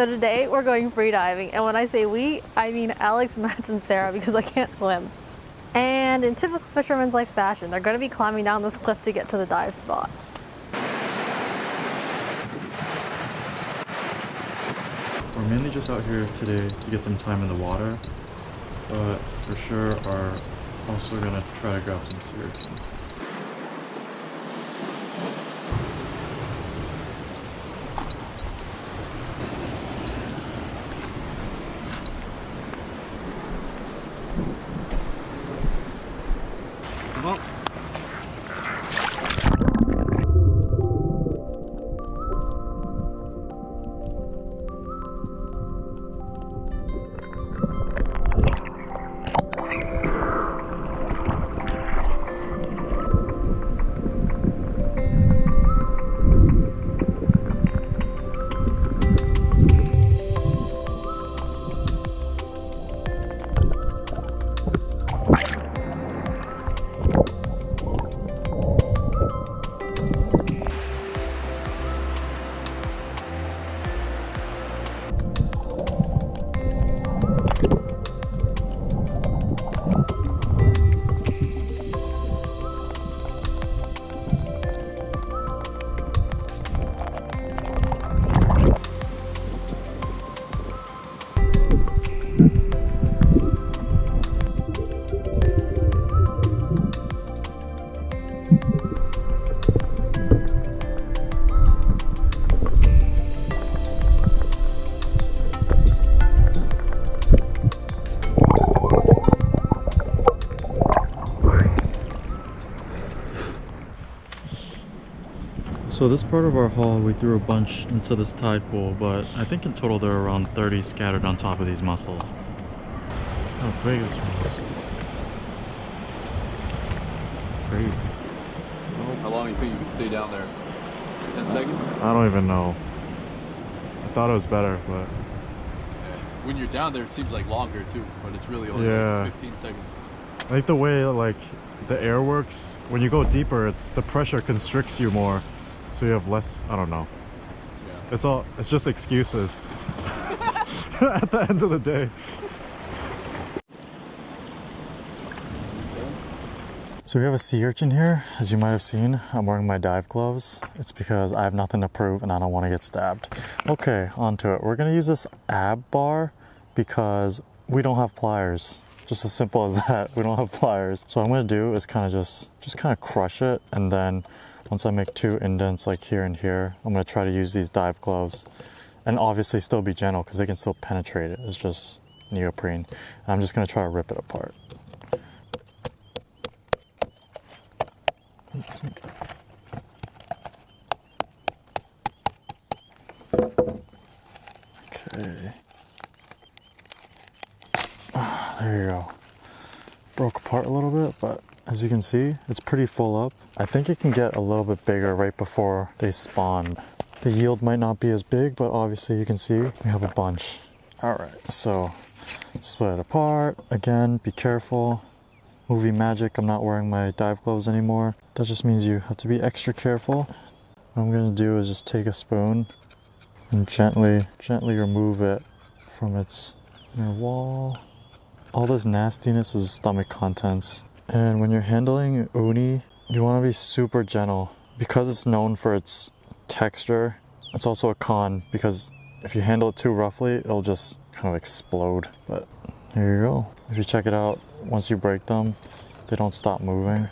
So today we're going free diving, and when I say we, I mean Alex, Matt, and Sarah because I can't swim. And in typical Fisherman's Life fashion, they're going to be climbing down this cliff to get to the dive spot. We're mainly just out here today to get some time in the water, but for sure are also going to try to grab some sea urchins. Come on. So this part of our haul, we threw a bunch into this tide pool, but I think in total there are around 30 scattered on top of these mussels. How big this one is. Crazy. How long do you think you can stay down there? 10 seconds? I don't even know. I thought it was better, but... When you're down there, it seems like longer too, but it's really only like 15 seconds. I think the way like the air works, when you go deeper, it's the pressure constricts you more. So you have less, I don't know. Yeah. It's just excuses at the end of the day. So we have a sea urchin here. As you might have seen, I'm wearing my dive gloves. It's because I have nothing to prove and I don't want to get stabbed. Okay, on to it. We're gonna use this ab bar because we don't have pliers. Just as simple as that, we don't have pliers. So what I'm gonna do is kind of just kind of crush it, and then once I make 2 indents like here and here, I'm gonna try to use these dive gloves and obviously still be gentle because they can still penetrate it. It's just neoprene. And I'm just gonna try to rip it apart. Okay. There you go. Broke apart a little bit, but as you can see, it's pretty full up. I think it can get a little bit bigger right before they spawn. The yield might not be as big, but obviously you can see we have a bunch. All right, so split it apart. Again, be careful. Movie magic, I'm not wearing my dive gloves anymore. That just means you have to be extra careful. What I'm gonna do is just take a spoon and gently remove it from its inner wall. All this nastiness is stomach contents. And when you're handling uni, you want to be super gentle. Because it's known for its texture, it's also a con because if you handle it too roughly, it'll just kind of explode. But here you go. If you check it out, once you break them, they don't stop moving.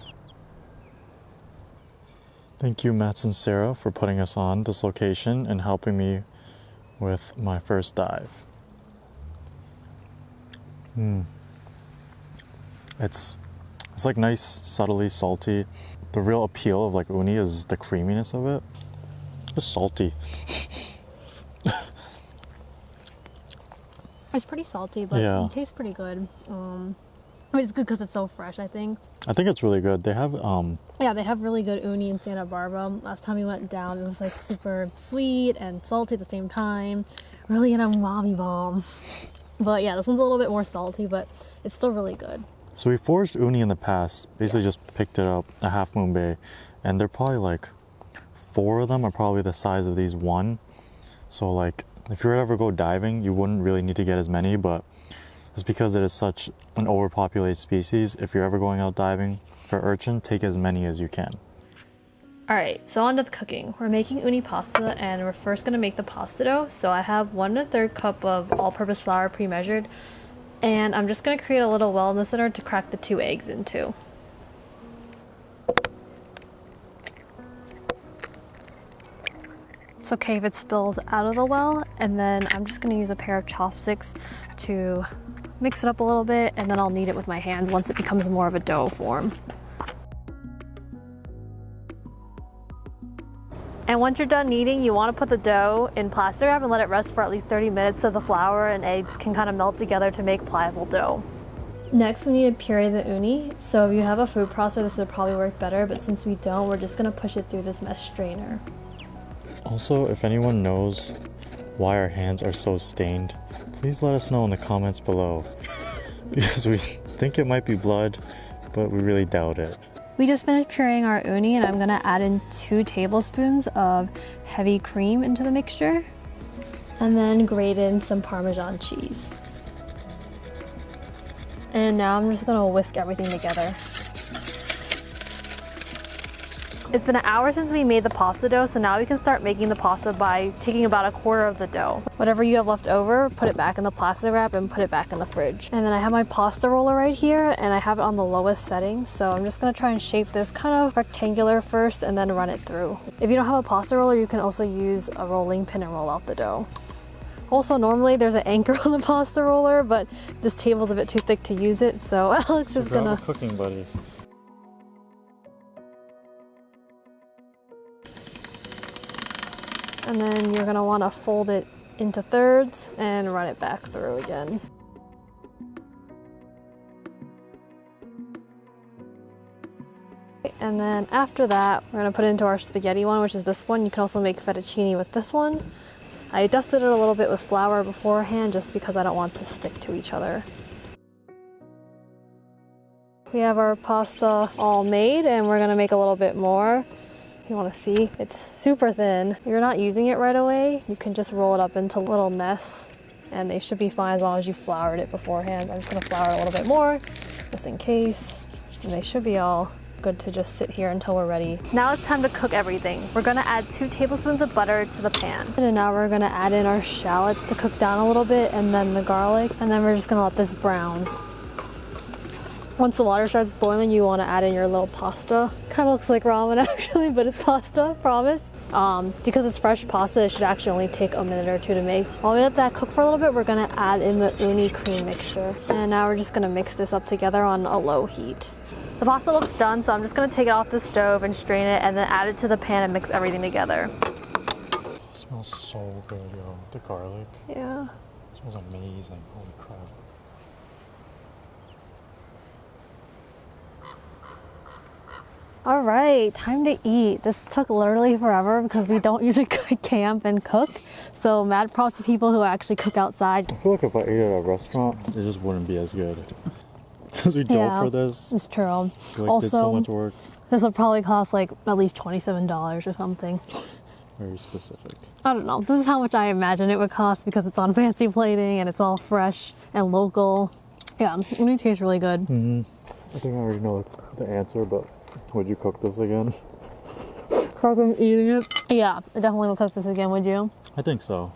Thank you, Matt and Sarah, for putting us on this location and helping me with my first dive. It's like nice, subtly salty. The real appeal of like uni is the creaminess of it. Just salty. It's pretty salty, but it tastes pretty good. It's good because it's so fresh, I think. I think it's really good. They have yeah, they have really good uni in Santa Barbara. Last time we went down, it was like super sweet and salty at the same time. Really an umami bomb. But yeah, this one's a little bit more salty, but it's still really good. So we foraged uni in the past. Basically just picked it up at Half Moon Bay, and they're probably like 4 of them are probably the size of these 1. So like If you were to ever go diving, you wouldn't really need to get as many, but it's because it is such an overpopulated species. If you're ever going out diving for urchin, take as many as you can. Alright, so on to the cooking. We're making uni pasta and we're first going to make the pasta dough. So I have 1 1/3 cup of all-purpose flour pre-measured, and I'm just going to create a little well in the center to crack the 2 eggs into. It's okay if it spills out of the well, and then I'm just going to use a pair of chopsticks to mix it up a little bit, and then I'll knead it with my hands once it becomes more of a dough form. And once you're done kneading, you want to put the dough in plastic wrap and let it rest for at least 30 minutes so the flour and eggs can kind of melt together to make pliable dough. Next, we need to puree the uni. So if you have a food processor, this would probably work better, but since we don't, we're just going to push it through this mesh strainer. Also, if anyone knows why our hands are so stained, please let us know in the comments below. Because we think it might be blood, but we really doubt it. We just finished pureeing our uni, and I'm gonna add in 2 tablespoons of heavy cream into the mixture, and then grate in some Parmesan cheese. And now I'm just gonna whisk everything together. It's been an hour since we made the pasta dough, so now we can start making the pasta by taking about 1/4 of the dough. Whatever you have left over, put it back in the plastic wrap and put it back in the fridge. And then I have my pasta roller right here, and I have it on the lowest setting, so I'm just gonna try and shape this kind of rectangular first and then run it through. If you don't have a pasta roller, you can also use a rolling pin and roll out the dough. Also, normally there's an anchor on the pasta roller, but this table's a bit too thick to use it, so Alex is gonna... Grab a cooking buddy. And then you're gonna wanna fold it into thirds and run it back through again. And then after that, we're gonna put it into our spaghetti one, which is this one. You can also make fettuccine with this one. I dusted it a little bit with flour beforehand just because I don't want it to stick to each other. We have our pasta all made, and we're gonna make a little bit more. You want to see, it's super thin. If you're not using it right away, you can just roll it up into little nests, and they should be fine as long as you floured it beforehand. I'm just gonna flour it a little bit more, just in case, and they should be all good to just sit here until we're ready. Now it's time to cook everything. We're gonna add 2 tablespoons of butter to the pan. And now we're gonna add in our shallots to cook down a little bit, and then the garlic, and then we're just gonna let this brown. Once the water starts boiling, you want to add in your little pasta. Kind of looks like ramen actually, but it's pasta, promise. Because it's fresh pasta, it should actually only take a minute or 2 to make. While we let that cook for a little bit, we're gonna add in the uni cream mixture. And now we're just gonna mix this up together on a low heat. The pasta looks done, so I'm just gonna take it off the stove and strain it, and then add it to the pan and mix everything together. It smells so good, yo. The garlic. Yeah. It smells amazing, holy crap. All right, time to eat. This took literally forever because we don't usually camp and cook. So mad props to people who actually cook outside. I feel like if I ate at a restaurant, it just wouldn't be as good. Because we drove for this. It's true. We also, did so much work. This will probably cost like at least $27 or something. Very specific. I don't know. This is how much I imagine it would cost because it's on fancy plating and it's all fresh and local. Yeah, it's gonna taste really good. Mm-hmm. I think I already know the answer, but would you cook this again? Because I'm eating it? Yeah, I definitely would cook this again, would you? I think so.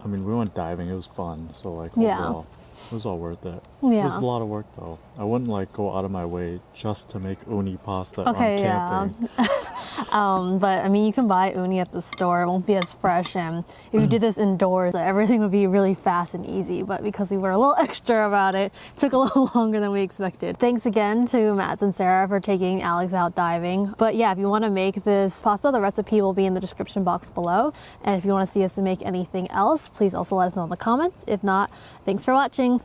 I mean, we went diving, it was fun, so like Yeah. overall, it was all worth it. Yeah. It was a lot of work though. I wouldn't like go out of my way just to make uni pasta Okay, on camping. yeah. But I mean, you can buy uni at the store. It won't be as fresh, and if you do this indoors, everything would be really fast and easy. But because we were a little extra about it, it took a little longer than we expected. Thanks again to Matt and Sarah for taking Alex out diving. But yeah, if you want to make this pasta, the recipe will be in the description box below. And if you want to see us make anything else, please also let us know in the comments. If not, thanks for watching.